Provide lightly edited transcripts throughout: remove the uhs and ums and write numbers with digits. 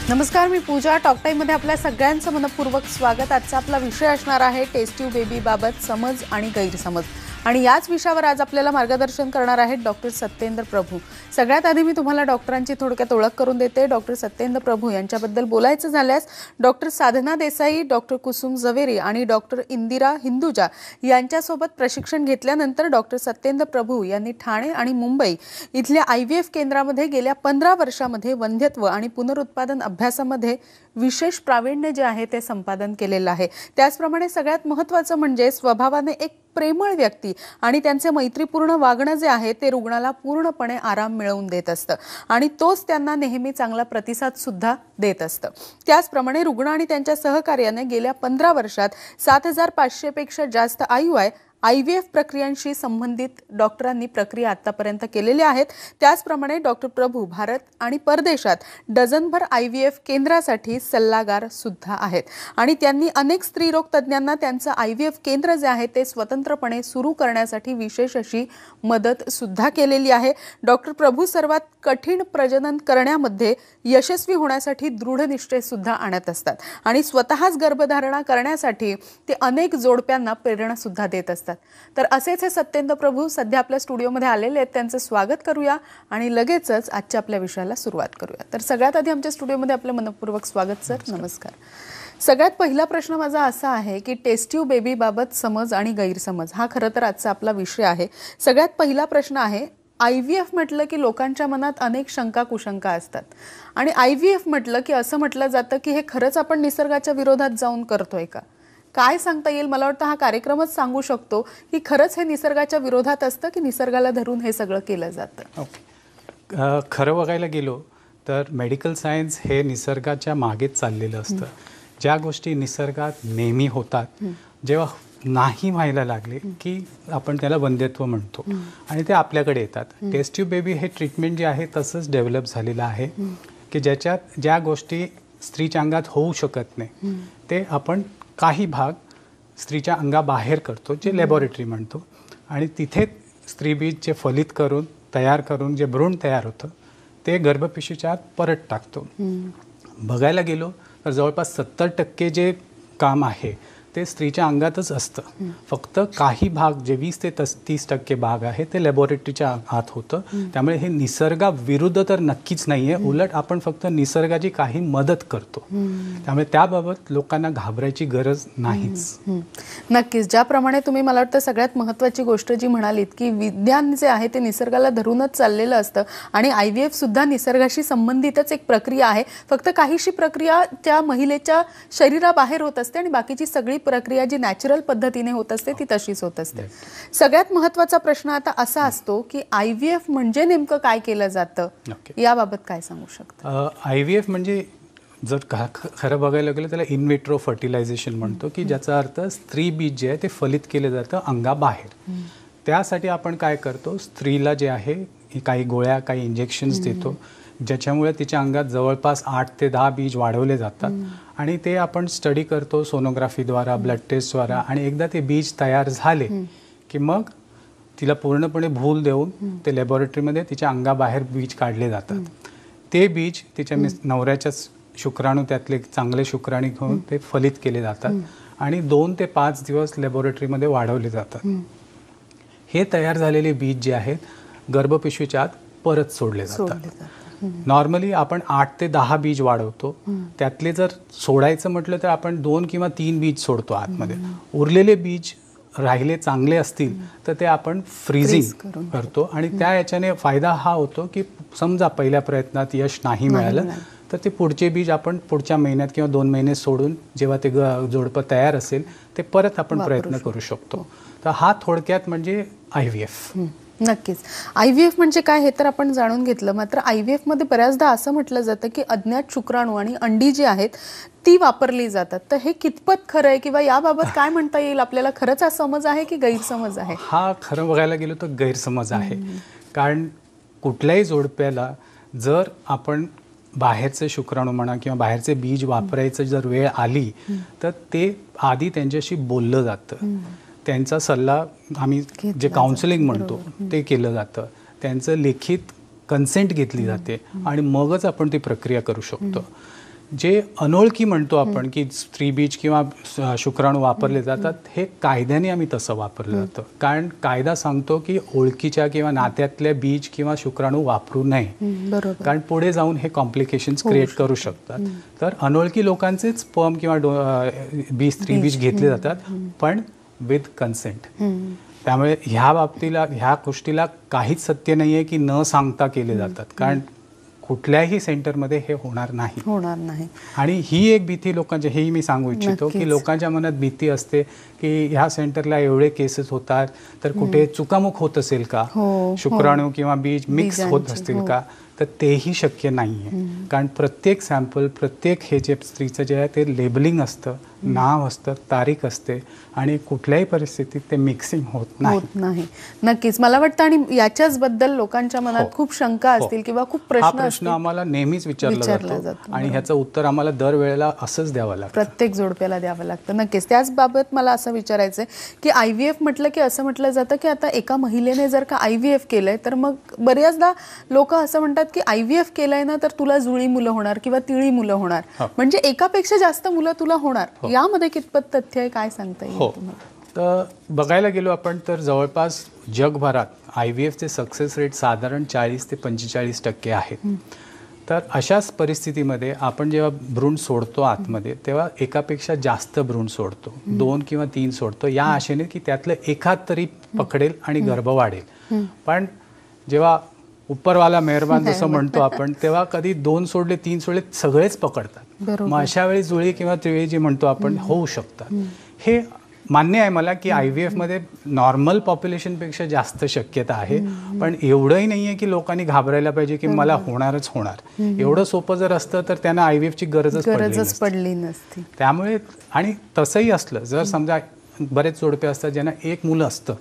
नमस्कार, मी पूजा. टॉक टाईममध्ये आपल्या सगळ्यांचं मनपूर्वक स्वागत. आजचा आपला विषय असणार आहे टेस्ट ट्यूब बेबी बाबत समज आणि गैरसमज. आणि याच विषयावर आज आपल्याला मार्गदर्शन करणार आहेत डॉक्टर सत्येंद्र प्रभू. सगळ्यात आधी मी तुम्हाला डॉक्टरांची थोडक्यात ओळख करून देते. डॉक्टर सत्येंद्र प्रभू यांच्याबद्दल बोलायचं झाल्यास डॉक्टर साधना देसाई, डॉक्टर कुसुम जवेरी आणि डॉक्टर इंदिरा हिंदुजा यांच्यासोबत प्रशिक्षण घेतल्यानंतर डॉक्टर सत्येंद्र प्रभू यांनी ठाणे आणि मुंबई इथल्या IVF केंद्रामध्ये गेल्या 15 वर्षांमध्ये वंध्यत्व आणि पुनरुत्पादन अभ्यासामध्ये विशेष प्रावीण्य जे आहे ते संपादन केलेलं आहे. त्याचप्रमाणे सगळ्यात महत्त्वाचं म्हणजे स्वभावाने एक प्रेमळ व्यक्ती आणि त्यांचे मैत्रीपूर्ण वागणं जे आहे ते रुग्णाला पूर्णपणे आराम मिळवून देत असतं आणि तोच त्यांना नेहमी चांगला प्रतिसाद सुद्धा देत असतं. त्याचप्रमाणे रुग्ण आणि त्यांच्या सहकार्याने गेल्या 15 वर्षात 7500 पेक्षा जास्त IVF प्रक्रियांशी संबंधित डॉक्टरांनी प्रक्रिया आतापर्यंत केलेल्या आहेत. त्याचप्रमाणे डॉक्टर प्रभू भारत आणि परदेशात डझनभर IVF केंद्रासाठी सल्लागार सुद्धा आहेत आणि त्यांनी अनेक स्त्रीरोग तज्ज्ञांना त्यांचं IVF केंद्र जे आहे ते स्वतंत्रपणे सुरू करण्यासाठी विशेष अशी मदत सुद्धा केलेली आहे. डॉक्टर प्रभू सर्वात कठीण प्रजनन करण्यामध्ये यशस्वी होण्यासाठी दृढ निश्चय सुद्धा आणत असतात आणि स्वतःच गर्भधारणा करण्यासाठी ते अनेक जोडप्यांना प्रेरणा सुद्धा देत असतात. तर असेच हे सत्येंद्र प्रभू सध्या आपल्या स्टुडिओमध्ये आलेले आहेत. त्यांचं स्वागत करूया आणि लगेचच आजच्या आपल्या विषयाला सुरुवात करूया. तर सगळ्यात आधी आमच्या स्टुडिओमध्ये आपलं मनपूर्वक स्वागत सर. नमस्कार. सगळ्यात पहिला प्रश्न माझा असा आहे की टेस्ट ट्यूब बेबी बाबत समज आणि गैरसमज हा खरं तर आजचा आपला विषय आहे. सगळ्यात पहिला प्रश्न आहे, IVF म्हटलं की लोकांच्या मनात अनेक शंका कुशंका असतात आणि IVF म्हटलं की असं म्हटलं जातं की हे खरंच आपण निसर्गाच्या विरोधात जाऊन करतोय का? काय सांगता येईल? मला वाटतं हा कार्यक्रमच सांगू शकतो की खरंच हे निसर्गाच्या विरोधात असतं की निसर्गाला धरून हे सगळं केलं जातं. खरं बघायला गेलो तर मेडिकल सायन्स हे निसर्गाच्या मागेच चाललेलं असतं. ज्या गोष्टी निसर्गात नेहमी होतात, जेव्हा नाही व्हायला लागले की आपण त्याला वंध्यत्व म्हणतो आणि ते आपल्याकडे येतात. टेस्ट ट्यूब बेबी हे ट्रीटमेंट जे आहे तसंच डेव्हलप झालेलं आहे की ज्याच्यात ज्या गोष्टी स्त्रीच्या अंगात होऊ शकत नाही ते आपण काही भाग स्त्रीच्या अंगाबाहेर करतो, जे लॅबोरेटरी म्हणतो, आणि तिथे स्त्रीबीज जे फलित करून तयार करून जे भ्रूण तयार होतं ते गर्भपिशवीच्या आत परत टाकतो. बघायला गेलो तर जवळपास 70% जे काम आहे ते स्त्रीच्या अंगातच असतं. फक्त काही भाग जे 20 ते 30% भाग आहे ते लॅबोरेटरीच्या आत होतं. त्यामुळे हे निसर्गाविरुद्ध तर नक्कीच नाही आहे, उलट आपण फक्त निसर्गाची काही मदत करतो. त्यामुळे त्याबाबत लोकांना घाबरायची गरज नाहीच. नक्कीच. ज्याप्रमाणे तुम्ही मला वाटतं सगळ्यात महत्त्वाची गोष्ट जी म्हणालीत की विज्ञान जे आहे ते निसर्गाला धरूनच चाललेलं असतं आणि IVF सुद्धा निसर्गाशी संबंधितच एक प्रक्रिया आहे. फक्त काहीशी प्रक्रिया त्या महिलेच्या शरीराबाहेर होत असते आणि बाकीची सगळी प्रक्रिया जी नॅचरल पद्धतीने होत असते ती तशीच होत असते. सगळ्यात महत्त्वाचा प्रश्न आता असा असतो की IVF म्हणजे नेमकं काय केलं जातं, याबाबत काय सांगू शकता? IVF म्हणजे जर खरं बघायला गेलं त्याला इन विट्रो फर्टिलायझेशन म्हणतो की ज्याचा अर्थ स्त्री बीज जे आहे ते फलित केलं जातं अंगाबाहेर. त्यासाठी आपण काय करतो, स्त्रीला जे आहे काही गोळ्या काही इंजेक्शन्स देतो ज्याच्यामुळे तिच्या अंगात जवळपास 8 ते 10 बीज वाढवले जातात आणि ते आपण स्टडी करतो सोनोग्राफीद्वारा, ब्लड टेस्टद्वारा, आणि एकदा ते बीज तयार झाले की मग तिला पूर्णपणे भूल देऊन ते लॅबोरेटरीमध्ये तिच्या अंगाबाहेर बीज काढले जातात. ते बीज तिच्या नवऱ्याच्या शुक्राणू त्यातले चांगले शुक्राणू घेऊन ते फलित केले जातात आणि 2 ते 5 दिवस लॅबोरेटरीमध्ये वाढवले जातात. हे तयार झालेले बीज जे आहेत गर्भपिशवीच्या आत परत सोडले जातात. नॉर्मली आपण 8 ते 10 बीज वाढवतो, त्यातले जर सोडायचं म्हटलं तर आपण 2 किंवा 3 बीज सोडतो आतमध्ये. उरलेले बीज राहिले चांगले असतील तर ते आपण फ्रीजिंग करतो आणि त्या याच्याने फायदा हा होतो की समजा पहिल्या प्रयत्नात यश नाही मिळालं तर ते पुढचे बीज आपण पुढच्या महिन्यात किंवा 2 महिने सोडून जेव्हा ते जोडपं तयार असेल ते परत आपण प्रयत्न करू शकतो. तर हा थोडक्यात म्हणजे IVF. नक्कीच. IVF म्हणजे काय हे तर आपण जाणून घेतलं. मात्र IVF मध्ये बऱ्याचदा असं म्हटलं जातं की अज्ञात शुक्राणू आणि अंडी जी आहेत ती वापरली जातात. तर हे कितपत खरं आहे किंवा याबाबत काय म्हणता येईल आपल्याला? खरंच हा समज आहे की गैरसमज आहे? हा खरं बघायला गेलो तर गैरसमज आहे. कारण कुठल्याही जोडप्याला जर आपण बाहेरचे शुक्राणू म्हणा किंवा बाहेरचे बीज वापरायचं जर वेळ आली तर ते आधी त्यांच्याशी बोललं जातं. त्यांचा सल्ला आम्ही जे काउन्सिलिंग म्हणतो ते केलं जातं. त्यांचं लिखित कन्सेंट घेतली जाते आणि मगच आपण ती प्रक्रिया करू शकतो. जे अनोळखी म्हणतो आपण की स्त्रीबीज किंवा शुक्राणू वापरले जातात, हे कायद्याने आम्ही तसं वापरलं जातं. कारण कायदा सांगतो की ओळखीच्या किंवा नात्यातल्या बीज किंवा शुक्राणू वापरू नये, कारण पुढे जाऊन हे कॉम्प्लिकेशन्स क्रिएट करू शकतात. तर अनोळखी लोकांचेच स्पर्म किंवा स्त्रीबीज घेतले जातात, पण विथ कन्सेंट. त्यामुळे ह्या गोष्टीला काहीच सत्य नाही आहे की न सांगता केले जातात, कारण कुठल्याही सेंटरमध्ये हे होणार नाही. आणि ही एक भीती लोकांची, हेही मी सांगू इच्छितो की लोकांच्या मनात भीती असते की ह्या सेंटरला एवढे केसेस होतात तर कुठे चुकामुक होत असेल का, शुक्राणू किंवा बीज मिक्स होत असतील का. तर तेही शक्य नाही आहे, कारण प्रत्येक सॅम्पल, प्रत्येक हे जे स्त्रीचं जे आहे ते लेबलिंग असतं, नाव असतं, तारीख असते, आणि कुठल्याही परिस्थितीत ते मिक्सिंग होत नाही. नक्कीच. मला वाटतं आणि याच्याच बद्दल लोकांच्या मनात खूप शंका असतील किंवा खूप प्रश्न आम्हाला नेहमीच विचारला जातो आणि ह्याचं उत्तर आम्हाला दरवेळेला असंच द्यावं लागतं, प्रत्येक जोडप्याला द्यावं लागतं. नक्कीच. त्याचबाबत मला असं विचारायचं आहे की IVF म्हटलं की असं म्हटलं जातं की आता एका महिलेने जर का IVF केलंय तर मग बऱ्याचदा लोक असं म्हणतात की IVF केलंय ना तर तुला जुळी मुलं होणार किंवा तिळी मुलं होणार, म्हणजे एकापेक्षा जास्त मुलं तुला होणार. यामध्ये कितपत तथ्य आहे, काय सांगता येईल तुम्हाला? तर बघायला गेलो आपण तर जवळपास जगभरात IVFचे सक्सेस रेट साधारण 40 ते 45% आहेत. तर अशाच परिस्थितीमध्ये आपण जेव्हा भ्रूण सोडतो आतमध्ये, तेव्हा एकापेक्षा जास्त भ्रूण सोडतो, 2 किंवा 3 सोडतो, या आशेने की त्यातलं एखाद तरी पकडेल आणि गर्भ वाढेल. पण जेव्हा उपरवाला मेहरबान जसं म्हणतो आपण, तेव्हा कधी 2 सोडले, 3 सोडले, सगळेच पकडतात. मग अशा वेळी जुळी किंवा त्रिळी जी म्हणतो आपण होऊ शकतात. हे मान्य आहे मला की IVF मध्ये नॉर्मल पॉप्युलेशनपेक्षा जास्त शक्यता आहे, पण एवढंही नाही आहे की लोकांनी घाबरायला पाहिजे की मला होणारच होणार. एवढं सोपं जर असतं तर त्यांना IVFची गरजच पडली नसती. त्यामुळे, आणि तसंही असलं जर समजा बरेच जोडपे असतात ज्यांना एक मुलं असतं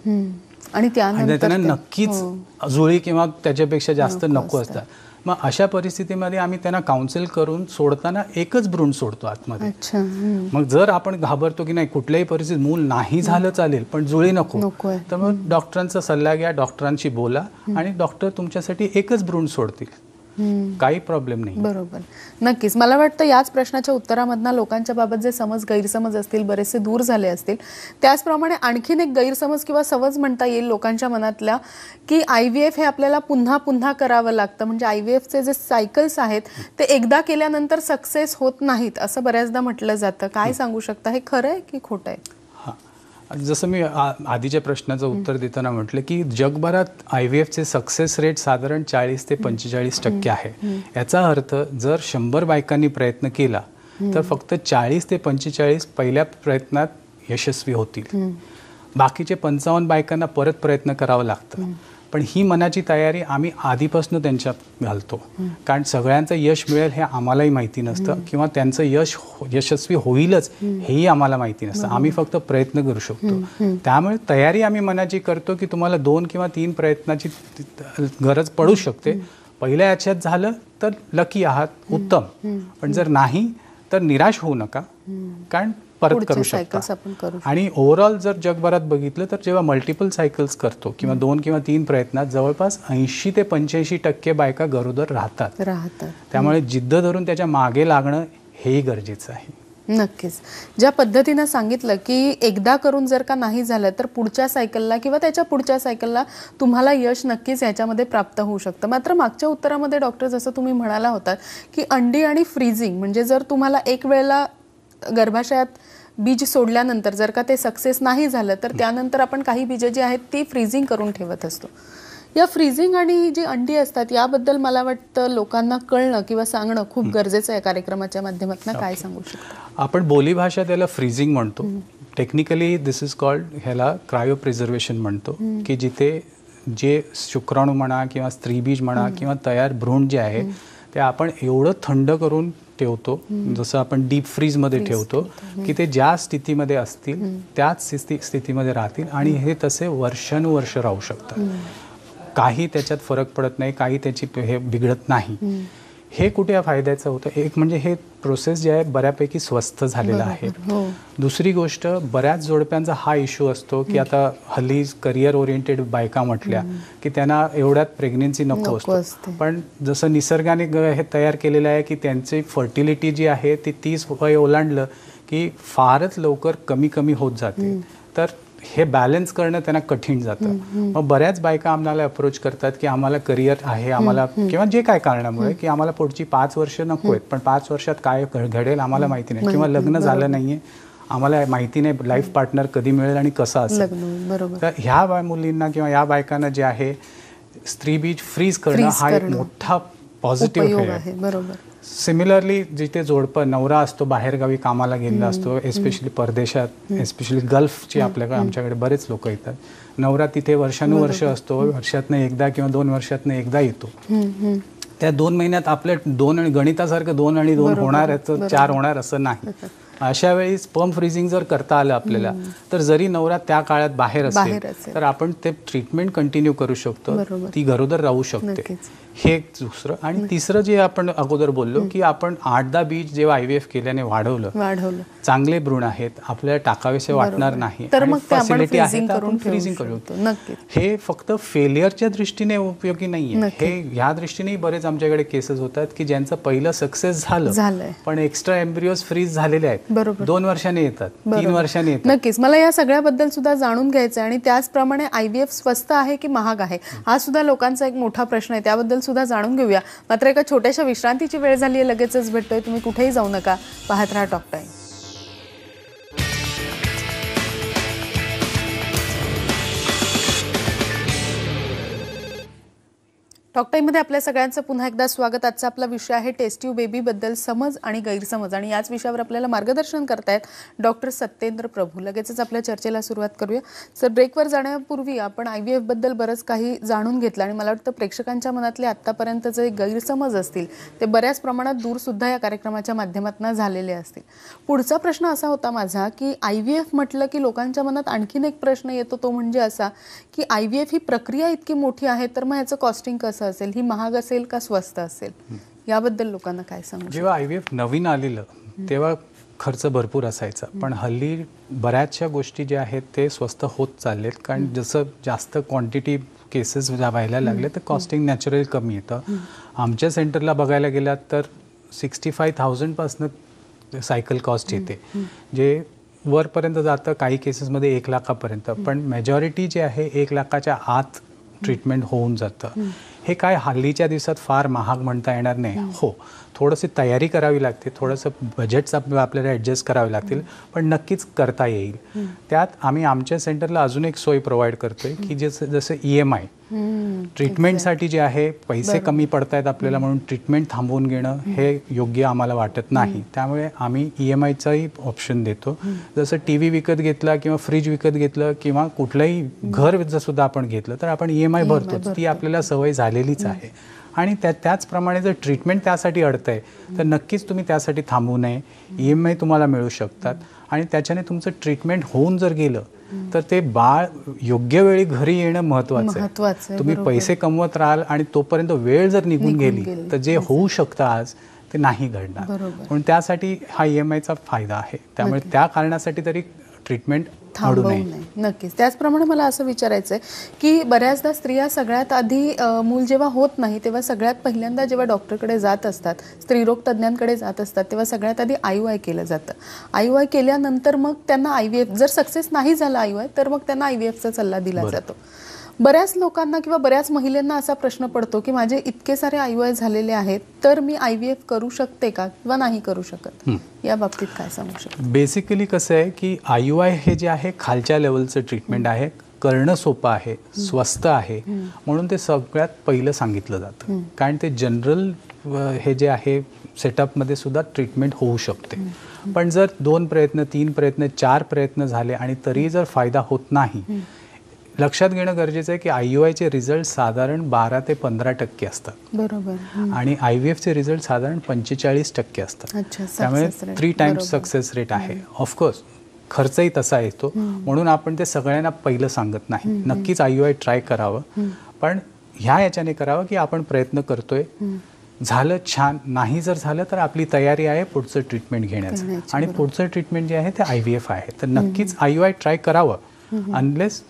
आणि त्यांना नक्कीच जुळी किंवा त्याच्यापेक्षा जास्त नको असतात, मग अशा परिस्थितीमध्ये आम्ही त्यांना काउन्सिल करून सोडताना एकच भ्रूण सोडतो आतमध्ये. मग जर आपण घाबरतो की नाही कुठल्याही परिस्थितीत मूल नाही झालं चालेल पण जुळी नको, तर मग डॉक्टरांचा सल्ला घ्या, डॉक्टरांशी बोला आणि डॉक्टर तुमच्यासाठी एकच भ्रूण सोडतील, काही प्रॉब्लेम नाही. बरोबर. नक्कीच. मला वाटतं याच प्रश्नाच्या उत्तरामधनं लोकांच्या बाबत जे गैरसमज असतील बरेचसे दूर झाले असतील. त्याचप्रमाणे आणखीन एक गैरसमज किंवा समज म्हणता येईल लोकांच्या मनातल्या की IVF हे आपल्याला पुन्हा पुन्हा करावं लागतं, म्हणजे IVFचे जे सायकल्स आहेत ते एकदा केल्यानंतर सक्सेस होत नाहीत असं बऱ्याचदा म्हटलं जातं. काय सांगू शकता, हे खरं आहे की खोटं आहे? जसं मी आधीच्या प्रश्नाचं उत्तर देताना म्हटलं की जगभरात IVFचे सक्सेस रेट साधारण 40 ते 45% आहे. याचा अर्थ जर 100 बायकांनी प्रयत्न केला तर फक्त 40 ते 45 पहिल्या प्रयत्नात यशस्वी होतील. बाकीचे 55 बायकांना परत प्रयत्न करावा लागतं. पण ही मनाची तयारी आम्ही आधीपासून त्यांच्यात घालतो, कारण सगळ्यांचं यश मिळेल हे आम्हालाही माहिती नसतं किंवा त्यांचं यशस्वी होईलच हेही आम्हाला माहिती नसतं. आम्ही फक्त प्रयत्न करू शकतो. त्यामुळे तयारी आम्ही मनाची करतो की तुम्हाला 2 किंवा 3 प्रयत्नाची गरज पडू शकते. पहिल्या याच्यात झालं तर लकी आहात, उत्तम, पण जर नाही तर निराश होऊ नका, कारण परत करू शकता. आणि ओव्हरऑल जर जगभरात बघितलं तर जेव्हा मल्टिपल सायकल्स करतो किंवा 2 किंवा 3 प्रयत्नात जवळपास 80 ते 85% बायका गरोदर राहतात. त्यामुळे जिद्द धरून त्याच्या मागे लागणं हेही गरजेचं आहे. नक्कीच. ज्या पद्धतीनं सांगितलं की एकदा करून जर का नाही झालं तर पुढच्या सायकलला किंवा त्याच्या पुढच्या सायकलला तुम्हाला यश नक्कीच याच्यामध्ये प्राप्त होऊ शकतं. मात्र मागच्या उत्तरामध्ये डॉक्टर जसं तुम्ही म्हणाला होतात की अंडी आणि फ्रीजिंग, म्हणजे जर तुम्हाला एक वेळेला गर्भाशयात बीज सोडल्यानंतर जर का ते सक्सेस नाही झालं तर त्यानंतर आपण काही बीज जी आहेत ती फ्रीजिंग करून ठेवत असतो. या फ्रीजिंग आणि जी अंडी असतात याबद्दल मला वाटतं लोकांना कळणं किंवा सांगणं खूप गरजेचं आहे कार्यक्रमाच्या माध्यमातून. काय सांगू शकता? आपण बोलीभाषा त्याला फ्रीजिंग म्हणतो. टेक्निकली दिस इज कॉल्ड, ह्याला क्रायो प्रिझर्वेशन म्हणतो, की जिथे जे शुक्राणू म्हणा किंवा स्त्रीबीज म्हणा किंवा तयार भ्रूण जे आहे ते आपण एवढं थंड करून ठेवतो, जसं आपण डीप फ्रीजमध्ये ठेवतो, की ते ज्या स्थितीमध्ये असतील त्याच स्थितीमध्ये राहतील आणि हे तसे वर्षानुवर्ष राहू शकतात. काही त्याच्यात फरक पडत नाही, काही त्याची हे बिघडत नाही. हे कुठे फायद्याचं होतं? एक म्हणजे हे प्रोसेस जे आहे बऱ्यापैकी स्वस्त झालेलं आहे. दुसरी गोष्ट, बऱ्याच जोडप्यांचा हा इश्यू असतो की आता हल्ली करिअर ओरिएंटेड बायका म्हटल्या की त्यांना एवढ्यात प्रेग्नेन्सी नको असते, पण जसं निसर्गाने हे तयार केलेलं आहे की त्यांची फर्टिलिटी जी आहे ती 30 वय ओलांडलं की फारच लवकर कमी कमी होत जाते. तर हे बॅलन्स करणं त्यांना कठीण जातं. मग बऱ्याच बायका आम्हाला अप्रोच करतात की आम्हाला करिअर आहे, आम्हाला किंवा जे काय कारणामुळे की आम्हाला पुढची 5 वर्ष नको आहेत, पण 5 वर्षात काय घडेल आम्हाला माहिती नाही, किंवा लग्न झालं नाहीये, आम्हाला माहिती नाही लाईफ पार्टनर कधी मिळेल आणि कसा असेल. तर ह्या मुलींना किंवा या बायकांना जे आहे स्त्रीबीज फ्रीज करणं हा एक मोठा पॉझिटिव्ह आहे. सिमिलरली जिथे जोडपं नवरा असतो बाहेरगावी कामाला गेलेला असतो, एस्पेशली परदेशात, एस्पेशली गल्फची आमच्याकडे बरेच लोक येतात, नवरा तिथे वर्षानुवर्ष असतो, वर्षातनं एकदा किंवा 2 वर्षातनं एकदा येतो. त्या 2 महिन्यात आपल्या 2 आणि गणितासारखं 2 आणि 2 होणार, 4 होणार असं नाही. अशा वेळी स्पर्म फ्रीजिंग जर करता आलं आपल्याला, तर जरी नवरा त्या काळात बाहेर असेल तर आपण ते ट्रीटमेंट कंटिन्यू करू शकतो, ती गरोदर राहू शकते. हे एक दुसरं. आणि तिसरं जे आपण अगोदर बोललो की आपण 8-10 बीज जेव्हा IVF केल्याने वाढवलं, चांगले भ्रूण आहेत, आपल्याला टाकावेसे वाटणार नाही, फॅसिलिटी आहे, आपण फ्रीजिंग करू शकतो. हे फक्त फेलियरच्या दृष्टीने उपयोगी नाहीये, हे ह्या दृष्टीने बरेच आमच्याकडे केसेस होतात की ज्यांचं पहिलं सक्सेस झालं पण एक्स्ट्रा एम्ब्रियोज फ्रीज झालेले आहेत, 2 वर्षांनी येतात, 3 वर्षांनी येतात. नक्कीच मला या सगळ्याबद्दल सुद्धा जाणून घ्यायचं आहे. आणि त्याचप्रमाणे IVF स्वस्त आहे की महाग आहे हा सुद्धा लोकांचा एक मोठा प्रश्न आहे, त्याबद्दल सुद्धा जाणून घेऊया. मात्र एका छोट्याशा विश्रांतीची वेळ झाली आहे, लगेचच भेटतोय. तुम्ही कुठेही जाऊ नका, पाहत राहा टॉक टाइम. टॉक टाईममध्ये आपल्या सगळ्यांचं पुन्हा एकदा स्वागत. आजचा आपला विषय आहे टेस्ट ट्यूब बेबीबद्दल समज आणि गैरसमज, आणि याच विषयावर आपल्याला मार्गदर्शन करतायत डॉक्टर सत्येंद्र प्रभू. लगेचच आपल्या चर्चेला सुरुवात करूया. सर, ब्रेकवर जाण्यापूर्वी आपण IVF बद्दल बरंच काही जाणून घेतलं, आणि मला वाटतं प्रेक्षकांच्या मनातले आत्तापर्यंत जे गैरसमज असतील ते बऱ्याच प्रमाणात दूर सुद्धा या कार्यक्रमाच्या माध्यमातून झालेले असतील. पुढचा प्रश्न असा होता माझा की IVF म्हटलं की लोकांच्या मनात आणखीन एक प्रश्न येतो, तो म्हणजे असा की IVF ही प्रक्रिया इतकी मोठी आहे, तर मग ह्याचं कॉस्टिंग कसं असेल, ही महाग असेल का स्वस्त असेल, याबद्दल लोकांना काय सांगू? जेव्हा IVF नवीन आलेलं तेव्हा खर्च भरपूर असायचा, पण हल्ली बऱ्याचशा गोष्टी ज्या आहेत ते स्वस्त होत चाललेत, कारण जसं जास्त क्वांटिटी केसेस व्हायला लागले तर कॉस्टिंग नॅचरल कमी येतं. आमच्या सेंटरला बघायला गेलात तर 65,000 पासून सायकल कॉस्ट येते, जे वरपर्यंत जातं, काही केसेसमध्ये 1 लाखापर्यंत, पण मेजॉरिटी जे आहे 1 लाखाच्या आत ट्रीटमेंट होऊन जातं. हे काय हल्लीच्या दिवसात फार महाग म्हणता येणार नाही. हो, थोडंशी तयारी करावी लागते, थोडंसं बजेट्स आपल्याला ॲडजस्ट करावे लागतील, पण नक्कीच करता येईल. त्यात आम्ही आमच्या सेंटरला अजून एक सोय प्रोव्हाइड करतोय की जसं EMI ट्रीटमेंटसाठी जे आहे, पैसे कमी पडतायत आपल्याला म्हणून ट्रीटमेंट थांबवून घेणं हे योग्य आम्हाला वाटत नाही. त्यामुळे आम्ही EMIचाही ऑप्शन देतो. जसं TV विकत घेतला किंवा फ्रीज विकत घेतलं किंवा कुठलंही घर जर सुद्धा आपण घेतलं तर आपण EMI भरतो, ती आपल्याला सवय झालेलीच आहे. आणि त्याचप्रमाणे जर ट्रीटमेंट त्यासाठी अडतंय तर नक्कीच तुम्ही त्यासाठी थांबू नये. EMI तुम्हाला मिळू शकतात, आणि त्याच्याने तुमचं ट्रीटमेंट होऊन जर गेलं तर ते बाळ योग्य वेळी घरी येणं महत्त्वाचं आहे. तुम्ही पैसे कमवत राहाल आणि तोपर्यंत वेळ जर निघून गेली तर जे होऊ शकतं आज ते नाही घडणार. म्हणून त्यासाठी हा EMIचा फायदा आहे. त्यामुळे त्या कारणासाठी तरी ट्रीटमेंट थांबवू नये. नक्कीच. त्याचप्रमाणे मला असं विचारायचं आहे की बऱ्याचदा स्त्रिया सगळ्यात आधी मूल जेव्हा होत नाही तेव्हा सगळ्यात पहिल्यांदा जेव्हा डॉक्टरकडे जात असतात, स्त्रीरोग तज्ज्ञांकडे जात असतात, तेव्हा सगळ्यात आधी IUI केलं जातं. IUI केल्यानंतर मग त्यांना IVF, जर सक्सेस नाही झाला IUI तर मग त्यांना IVFचा सल्ला दिला जातो. बऱ्याच लोकांना किंवा बऱ्याच महिलांना असा प्रश्न पडतो की माझे इतके सारे IUI झालेले आहेत, तर मी IVF करू शकते का किंवा नाही करू शकत, या बाबतीत काय सांगू शकतो? बेसिकली कसं आहे की IUI हे जे आहे खालच्या लेवलचं ट्रीटमेंट आहे, करणं सोपं आहे, स्वस्त आहे, म्हणून ते सगळ्यात पहिलं सांगितलं जातं. कारण ते जनरल हे जे आहे सेटअपमध्ये सुद्धा ट्रीटमेंट होऊ शकते. पण जर 2 प्रयत्न, 3 प्रयत्न, 4 प्रयत्न झाले आणि तरी जर फायदा होत नाही, लक्षात घेणं गरजेचं आहे की IUIचे रिझल्ट साधारण 12 ते 15% असतात. बरोबर. आणि IVFचे रिझल्ट साधारण 45% असतात. त्यामुळे 3 टाइम्स सक्सेस रेट आहे. ऑफकोर्स खर्चही तसा येतो, म्हणून आपण ते सगळ्यांना पहिलं सांगत नाही. नक्कीच IUI ट्राय करावं, पण ह्या याच्याने करावं की आपण प्रयत्न करतोय, झालं छान, नाही जर झालं तर आपली तयारी आहे पुढचं ट्रीटमेंट घेण्याचं. आणि पुढचं ट्रीटमेंट जे आहे ते IVF आहे. तर नक्कीच IUI ट्राय करावं, अनलेस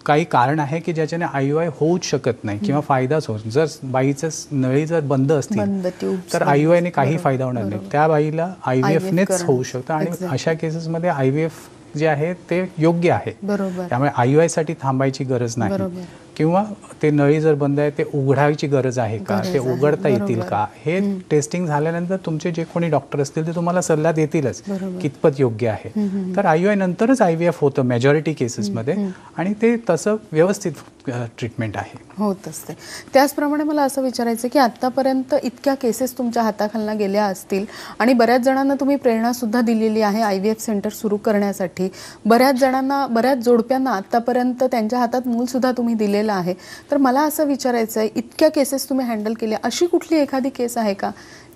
काही कारण आहे की ज्याच्याने IUI होऊच शकत नाही किंवा फायदाच होत. जर बाईचं नळी जर बंद असतील तर IUI ने काही फायदा होणार नाही. त्या बाईला IVF नेच होऊ शकतं. आणि अशा केसेसमध्ये IVF जे आहे ते योग्य आहे. त्यामुळे IUI साठी थांबायची गरज नाही. किंवा ते नळी जर बंद आहे ते उघडायची गरज आहे का, ते उघडता येतील का, हे टेस्टिंग झाल्यानंतर तुमचे जे कोणी डॉक्टर असतील ते तुम्हाला सल्ला देतीलच कितपत योग्य आहे. तर IUI नंतरच IVF होतं मेजॉरिटी केसेसमध्ये. आणि ते तसं व्यवस्थित ट्रीटमेंट आहे, होत असते. त्याचप्रमाणे मला असं विचारायचं की आतापर्यंत इतक्या केसेस तुमच्या हाताखालनं गेल्या असतील आणि बऱ्याच जणांना तुम्ही प्रेरणा सुद्धा दिलेली आहे IVF सेंटर सुरू करण्यासाठी. बऱ्याच जणांना, बऱ्याच जोडप्यांना आतापर्यंत त्यांच्या हातात मूल सुद्धा तुम्ही दिलेलं आहे. तर मला असं विचारायचं आहे, इतक्या केसेस तुम्ही हँडल केल्या, अशी कुठली एखादी केस आहे का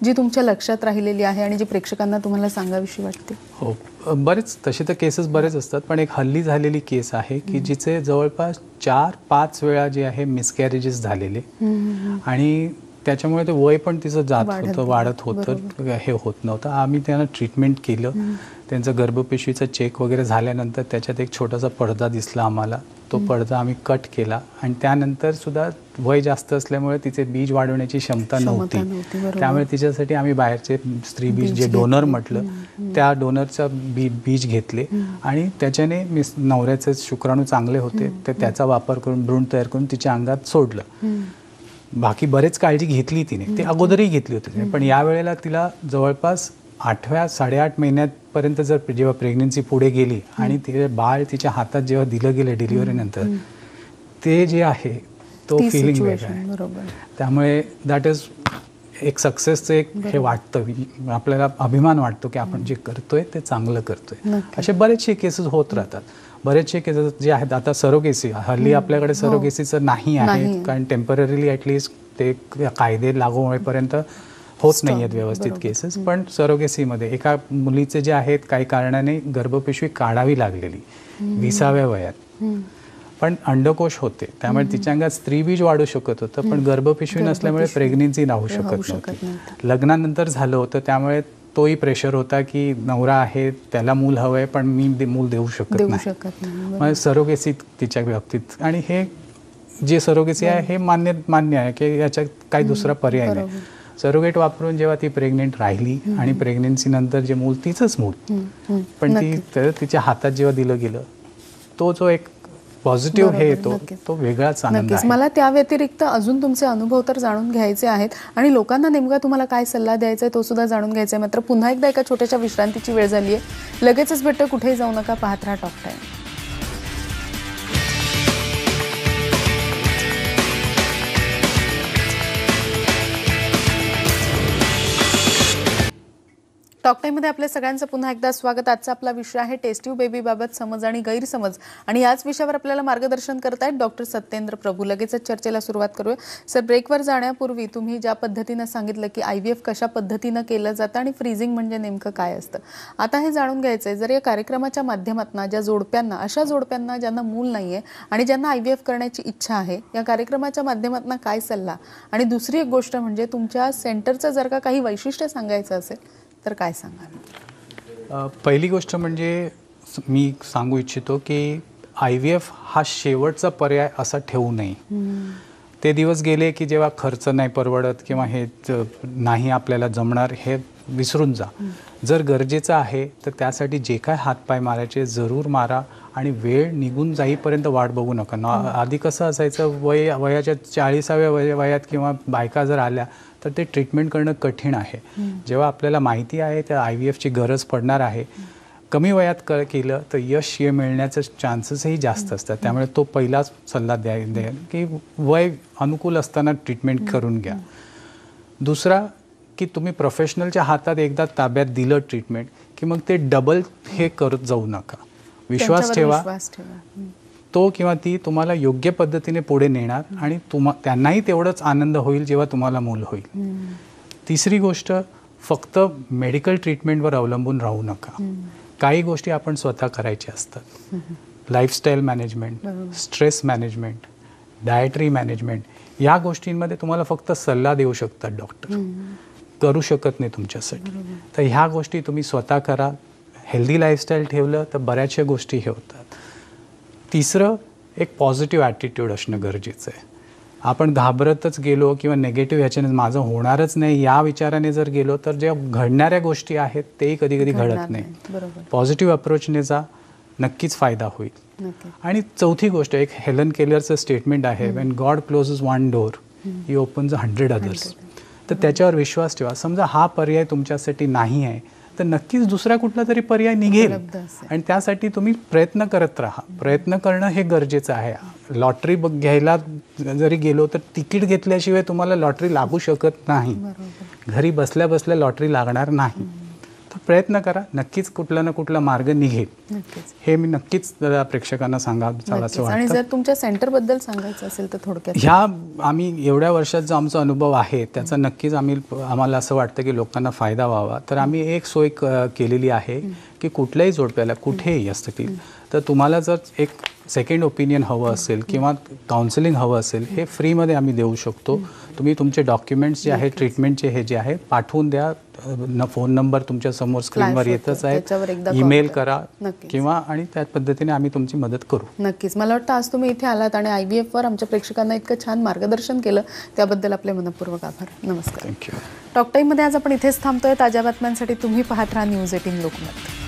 जी तुमच्या लक्षात राहिलेली आहे आणि जी प्रेक्षकांना तुम्हाला सांगावीशी वाटते? हो, बरेच तसे तर केसेस बरेच असतात, पण एक हल्ली झालेली केस आहे की जिचे जवळपास 4-5 वेळा जे आहे मिसकॅरेजेस झालेले. आणि त्याच्यामुळे ते वय पण तिचं वाढत होतं, हे होत नव्हतं. आम्ही त्यांना ट्रीटमेंट केलं. त्यांचं गर्भपिशवीचा चेक वगैरे झाल्यानंतर त्याच्यात एक छोटासा पडदा दिसला आम्हाला. तो पडदा आम्ही कट केला. आणि त्यानंतर सुद्धा वय जास्त असल्यामुळे तिचे बीज वाढवण्याची क्षमता नव्हती. त्यामुळे तिच्यासाठी आम्ही बाहेरचे स्त्री बीज, जे डोनर म्हटलं, त्या डोनरचा बीज घेतले. आणि त्याच्याने नवऱ्याचे शुक्राणू चांगले होते, तर त्याचा वापर करून भ्रूण तयार करून तिच्या अंगात सोडलं. बाकी बरेच काळजी घेतली तिने, ते अगोदरही घेतली होती. पण यावेळेला तिला जवळपास 8व्या-8.5 महिन्यापर्यंत जर जेव्हा प्रेग्नन्सी पुढे गेली आणि ते बाळ तिच्या हातात जेव्हा दिलं गेलं डिलिव्हरीनंतर, ते जे आहे तो फिलिंग वेगळा आहे. त्यामुळे दॅट इज एक सक्सेसचं एक हे वाटतं, आपल्याला अभिमान वाटतो की आपण जे करतोय ते चांगलं करतोय. असे बरेचसे केसेस होत राहतात. बरेचसे केसेस जे आहेत, आता सरोगेसी, हल्ली आपल्याकडे सरोगेसीचं नाही आहे, कारण टेम्पररीली ॲटलिस्ट ते कायदे लागू होईपर्यंत होत नाही आहेत व्यवस्थित केसेस. पण सरोगेसीमध्ये एका मुलीचे जे आहेत काही कारणाने गर्भपिशवी काढावी लागलेली 20व्या वयात, पण अंडकोश होते, त्यामुळे तिच्या अंगात स्त्रीबीज वाढू शकत होतं, पण गर्भपिशवी नसल्यामुळे प्रेग्नेन्सी राहू शकत नव्हती. लग्नानंतर झालं होतं, त्यामुळे तोही प्रेशर होता की नवरा आहे, त्याला मूल हवंय, पण मी मूल देऊ शकत नाही. मग सरोगेसी तिच्या बाबतीत, आणि हे जे सरोगेसी आहे हे मान्य आहे की याच्यात काही दुसरा पर्याय नाही. सरोगेट वापरून जेव्हा ती प्रेग्नेंट राहिली आणि प्रेग्नेन्सी नंतर जे मूल तिचंच मूल, पण तिच्या हातात जेव्हा दिलं गेलं, तो जो एक पॉझिटिव्ह हे येतो तो वेगळाच आनंद आहे. मला त्या व्यतिरिक्त अजून तुमचे अनुभव तर जाणून घ्यायचे आहेत आणि लोकांना नेमका तुम्हाला काय सल्ला द्यायचा आहे तो सुद्धा जाणून घ्यायचा आहे. मात्र पुन्हा एकदा एका छोट्याशा विश्रांतीची वेळ झाली आहे. लगेचच भेटतो, कुठेही जाऊ नका, पाहत राहा टॉक टाइम. टॉक टाइममध्ये आपल्या सगळ्यांचं पुन्हा एकदा स्वागत. आजचा आपला विषय आहे टेस्ट्यूब बेबीबाबत समज आणि गैरसमज, आणि याच विषयावर आपल्याला मार्गदर्शन करत आहेत डॉक्टर सत्येंद्र प्रभू. लगेचच चर्चेला सुरुवात करूया. सर, ब्रेकवर जाण्यापूर्वी तुम्ही ज्या पद्धतीनं सांगितलं की IVF कशा पद्धतीनं केलं जातं आणि फ्रीजिंग म्हणजे नेमकं काय असतं, आता हे जाणून घ्यायचं आहे, जर या कार्यक्रमाच्या माध्यमातून ज्या जोडप्यांना, अशा जोडप्यांना ज्यांना मूल नाही आहे आणि ज्यांना IVF करण्याची इच्छा आहे, या कार्यक्रमाच्या माध्यमातून काय सल्ला, आणि दुसरी एक गोष्ट म्हणजे तुमच्या सेंटरचं जर का काही वैशिष्ट्य सांगायचं असेल तर काय सांगाल? पहिली गोष्ट म्हणजे मी सांगू इच्छितो की IVF हा शेवटचा पर्याय असा ठेवू नये. ते दिवस गेले की जेव्हा खर्च नाही परवडत किंवा हे नाही आपल्याला जमणार, हे विसरून जा. जर गरजेचं आहे तर त्यासाठी जे काय हातपाय मारायचे जरूर मारा, आणि वेळ निघून जाईपर्यंत वाट बघू नका. आधी कसं असायचं, वयाच्या 40व्या वयात किंवा बायका जर आल्या तर ते ट्रीटमेंट करणं कठीण आहे. जेव्हा आपल्याला माहिती आहे त्या IVFची गरज पडणार आहे, कमी वयात केलं तर यश मिळण्याचे चान्सेसही जास्त असतात. त्यामुळे तो पहिलाच सल्ला द्या की वय अनुकूल असताना ट्रीटमेंट करून घ्या. दुसरा की तुम्ही प्रोफेशनलच्या हातात एकदा ताब्यात दिलं ट्रीटमेंट की मग ते डबल हे करत जाऊ नका. विश्वास ठेवा, तो किंवा ती तुम्हाला योग्य पद्धतीने पुढे नेणार आणि त्यांनाही तेवढंच आनंद होईल जेव्हा तुम्हाला मूल होईल. तिसरी गोष्ट, फक्त मेडिकल ट्रीटमेंटवर अवलंबून राहू नका. काही गोष्टी आपण स्वतः करायच्या असतात. Lifestyle management, stress management, dietary management, या गोष्टींमध्ये तुम्हाला फक्त सल्ला देऊ शकतात डॉक्टर, करू शकत नाही तुमच्यासाठी. तर ह्या गोष्टी तुम्ही स्वतः करा. हेल्दी लाईफस्टाईल ठेवलं तर बऱ्याचशा गोष्टी हे होतात. तिसरं, एक पॉझिटिव्ह ॲटिट्यूड असणं गरजेचं आहे. आपण घाबरतच गेलो किंवा नेगेटिव्ह ह्याच्याने माझं होणारच नाही या विचाराने जर गेलो तर ज्या घडणाऱ्या गोष्टी आहेत तेही कधी कधी घडत नाही. पॉझिटिव्ह अप्रोचने जा, नक्कीच फायदा होईल. आणि चौथी गोष्ट, एक हेलन केलरचं स्टेटमेंट आहे, when God closes one door he opens 100 others. तर त्याच्यावर विश्वास ठेवा. समजा हा पर्याय तुमच्यासाठी नाही आहे तर नक्कीच दुसरा कुठला तरी पर्याय निघेल आणि त्यासाठी तुम्ही प्रयत्न करत राहा. प्रयत्न करणं हे गरजेचं आहे. लॉटरी घ्यायला जरी गेलो तर तिकीट घेतल्याशिवाय तुम्हाला लॉटरी लागू शकत नाही. घरी बसल्या बसल्या लॉटरी लागणार नाही. तर प्रयत्न करा, नक्कीच कुठला ना कुठला मार्ग निघेल. हे मी नक्कीच प्रेक्षकांना सांगावं असं वाटतं. आणि जर तुमच्या सेंटरबद्दल सांगायचं असेल तर थोडक्यात. ह्या आम्ही एवढ्या वर्षात जो आमचा अनुभव आहे त्याचा नक्कीच आम्हाला असं वाटतं की लोकांना फायदा व्हावा. तर आम्ही एक सोय केलेली आहे की कुठल्याही जोडप्याला कुठेही असतील तर तुम्हाला जर एक सेकंड ओपिनियन हवं असेल किंवा काउन्सिलिंग हवं असेल, हे फ्रीमध्ये आम्ही देऊ शकतो. तुम्ही तुमचे डॉक्युमेंट्स जे आहेत, ट्रीटमेंटचे हे जे आहे पाठवून द्या. फोन नंबर तुमच्या समोर स्क्रीनवर येतच आहे, ईमेल करा किंवा आणि त्या पद्धतीने आम्ही तुमची मदत करू. नक्कीच. मला वाटतं आज तुम्ही इथे आलात आणि IVF वर आमच्या प्रेक्षकांना इतकं छान मार्गदर्शन केलं, त्याबद्दल आपले मनपूर्वक आभार. नमस्कार. थँक्यू. टॉक टाईममध्ये आज आपण इथेच थांबतोय. ताज्या बातम्यांसाठी तुम्ही पाहत राहा न्यूज 18 लोकमत.